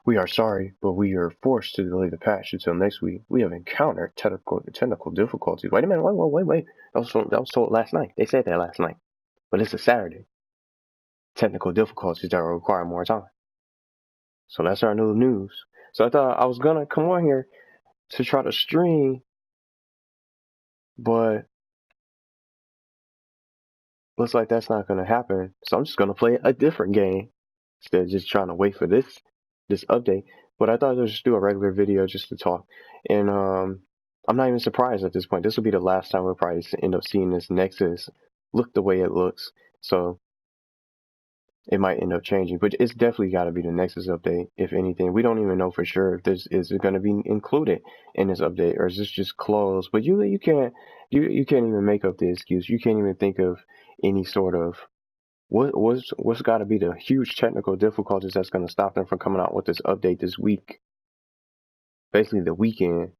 We are sorry, but we are forced to delay the patch until next week. We have encountered technical difficulties. Wait a minute, wait. That was told last night. They said that last night. But it's a Saturday. Technical difficulties that will require more time. So that's our new news. So I thought I was gonna come on here to try to stream, but looks like that's not gonna happen. So I'm just gonna play a different game instead of just trying to wait for this update. But I thought I'd just do a regular video just to talk. And I'm not even surprised at this point. This will be the last time we'll probably end up seeing this Nexus look the way it looks. So it might end up changing, but it's definitely got to be the Nexus update. If anything, we don't even know for sure if this is going to be included in this update, or is this just closed. But you can't even make up the excuse. You can't even think of any sort of what's got to be the huge technical difficulties that's going to stop them from coming out with this update this week. Basically, the weekend,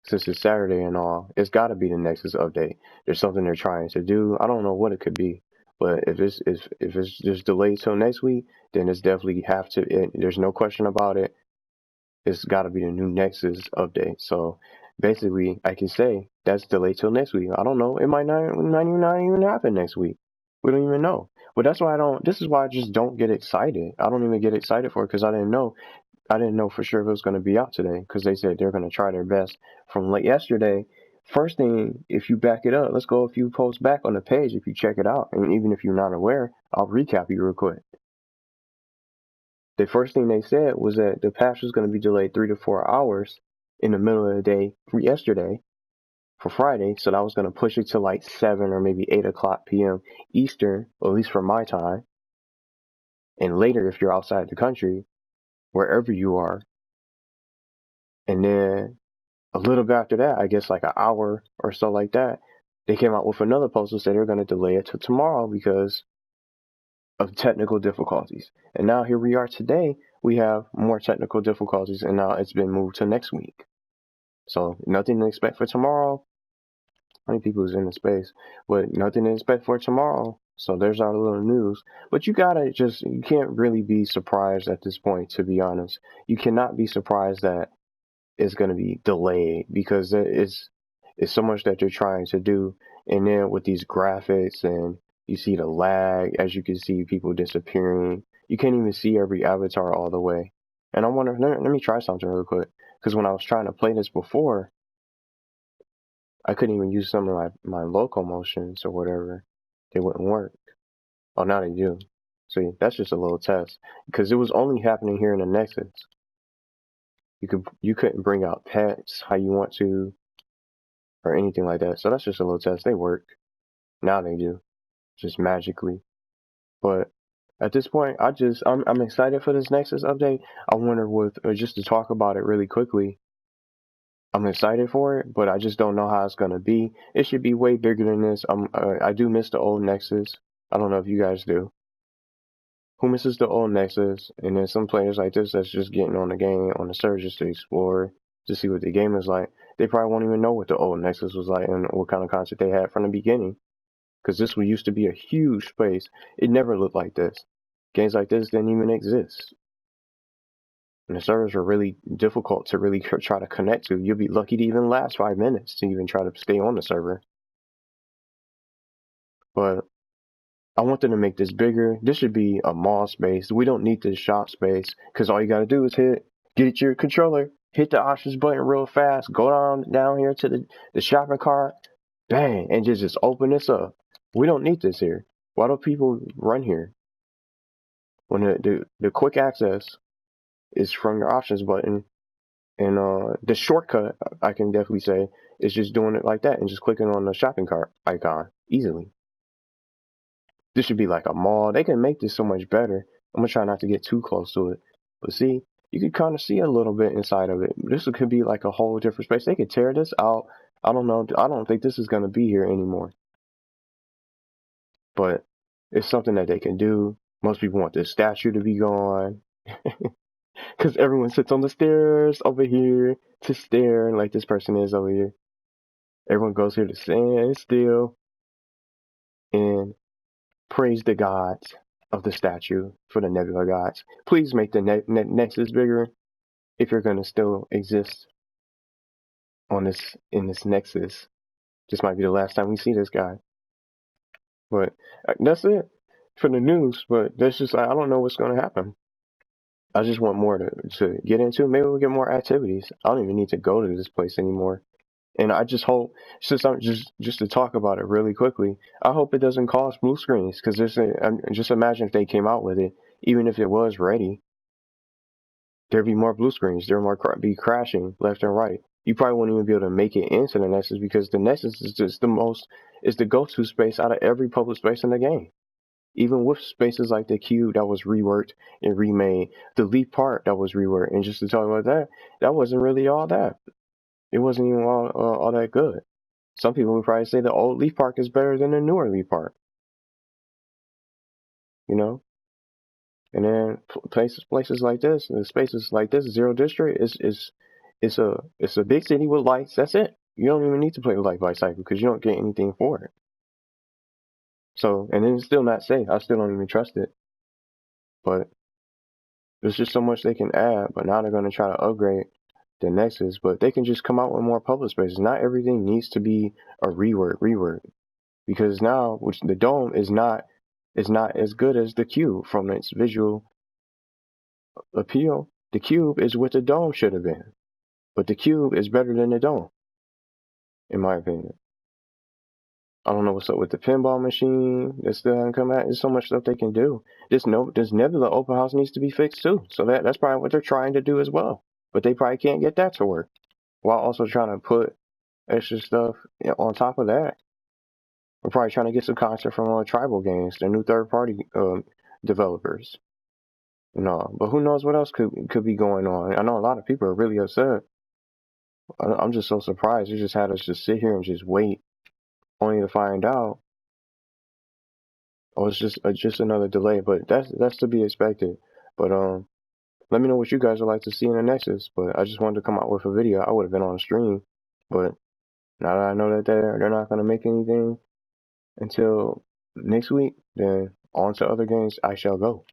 since it's Saturday and all, it's got to be the Nexus update. There's something they're trying to do. I don't know what it could be. But if it's just delayed till next week, then it's definitely there's no question about it. It's got to be the new Nexus update. So basically, I can say that's delayed till next week. I don't know. It might not even happen next week. We don't even know. But that's why this is why I just don't get excited. I don't even get excited for it because I didn't know for sure if it was going to be out today, because they said they're going to try their best from late yesterday. First thing, if you back it up, let's go a few posts back on the page. If you check it out, and even if you're not aware, I'll recap you real quick. The first thing they said was that the patch was going to be delayed 3 to 4 hours in the middle of the day for yesterday, for Friday. So that was going to push it to like 7 or maybe 8 o'clock p.m. Eastern, or at least for my time. And later, if you're outside the country, wherever you are. And then a little bit after that, I guess like an hour or so like that, they came out with another post that said they're going to delay it to tomorrow because of technical difficulties. And now here we are today, we have more technical difficulties, and now it's been moved to next week. So nothing to expect for tomorrow. How many people is in the space? But nothing to expect for tomorrow. So there's our little news. But you can't really be surprised at this point, to be honest. You cannot be surprised that is going to be delayed because it's so much that they're trying to do. And then with these graphics, and you see the lag, as you can see people disappearing. You can't even see every avatar all the way. And I wonder, let me try something real quick, because when I was trying to play this before, I couldn't even use some of my local motions or whatever. They wouldn't work. Oh, now they do. See, that's just a little test, because it was only happening here in the Nexus. You couldn't bring out pets how you want to, or anything like that. So that's just a little test. They work. Now they do, just magically. But at this point, I'm excited for this Nexus update. I wonder just to talk about it really quickly. I'm excited for it, but I just don't know how it's gonna be. It should be way bigger than this. I do miss the old Nexus. I don't know if you guys do. Who misses the old Nexus? And then some players like this that's just getting on the game, on the server just to explore, to see what the game is like. They probably won't even know what the old Nexus was like and what kind of content they had from the beginning. Because this one used to be a huge space. It never looked like this. Games like this didn't even exist. And the servers were really difficult to really try to connect to. You'll be lucky to even last 5 minutes to even try to stay on the server. But I want them to make this bigger. This should be a mall space. We don't need this shop space, because all you gotta do is get your controller, hit the options button real fast, go down here to the shopping cart, bang, and just open this up. We don't need this here. Why do people run here? When the quick access is from your options button, and the shortcut, I can definitely say, is just doing it like that and just clicking on the shopping cart icon easily. This should be like a mall. They can make this so much better. I'm gonna try not to get too close to it. But see, you can kind of see a little bit inside of it. This could be like a whole different space. They could tear this out. I don't know. I don't think this is gonna be here anymore. But it's something that they can do. Most people want this statue to be gone. Because everyone sits on the stairs over here to stare like this person is over here. Everyone goes here to stand still and praise the gods. of the statue for the Nebula gods. Please make the Nexus bigger if you're gonna still exist on in this Nexus. This might be the last time we see this guy. But that's it for the news. But that's just, I don't know what's gonna happen. I just want more to get into. Maybe we'll get more activities. I don't even need to go to this place anymore. And I just hope, since I'm just to talk about it really quickly, I hope it doesn't cause blue screens, because just imagine if they came out with it, even if it was ready, there'd be more blue screens. There would be crashing left and right. You probably wouldn't even be able to make it into the Nexus, because the Nexus is just is the go-to space out of every public space in the game. Even with spaces like the Cube that was reworked and remade, the Leaf Park that was reworked, and just to talk about that, that wasn't really all that. It wasn't even all that good. Some people would probably say the old Leaf Park is better than the newer Leaf Park. You know? And then places like this, and spaces like this, Zero District it's a big city with lights. That's it. You don't even need to play with Light by Cycle because you don't get anything for it. So, and then it's still not safe. I still don't even trust it. But there's just so much they can add. But now they're going to try to upgrade the Nexus. But they can just come out with more public spaces. Not everything needs to be a rework. Because now, the Dome is not as good as the Cube from its visual appeal. The Cube is what the Dome should have been. But the Cube is better than the Dome, in my opinion. I don't know what's up with the pinball machine that still hasn't come out. There's so much stuff they can do. This Nebula open house needs to be fixed too. So that's probably what they're trying to do as well. But they probably can't get that to work, while also trying to put extra stuff on top of that. We're probably trying to get some content from Tribal Games, the new third-party developers. But who knows what else could be going on. I know a lot of people are really upset. I'm just so surprised. They just had us just sit here and just wait, only to find out, oh, it's just another delay. But that's to be expected. But let me know what you guys would like to see in the Nexus. But I just wanted to come out with a video. I would have been on stream, but now that I know that they're not going to make anything until next week, then on to other games I shall go.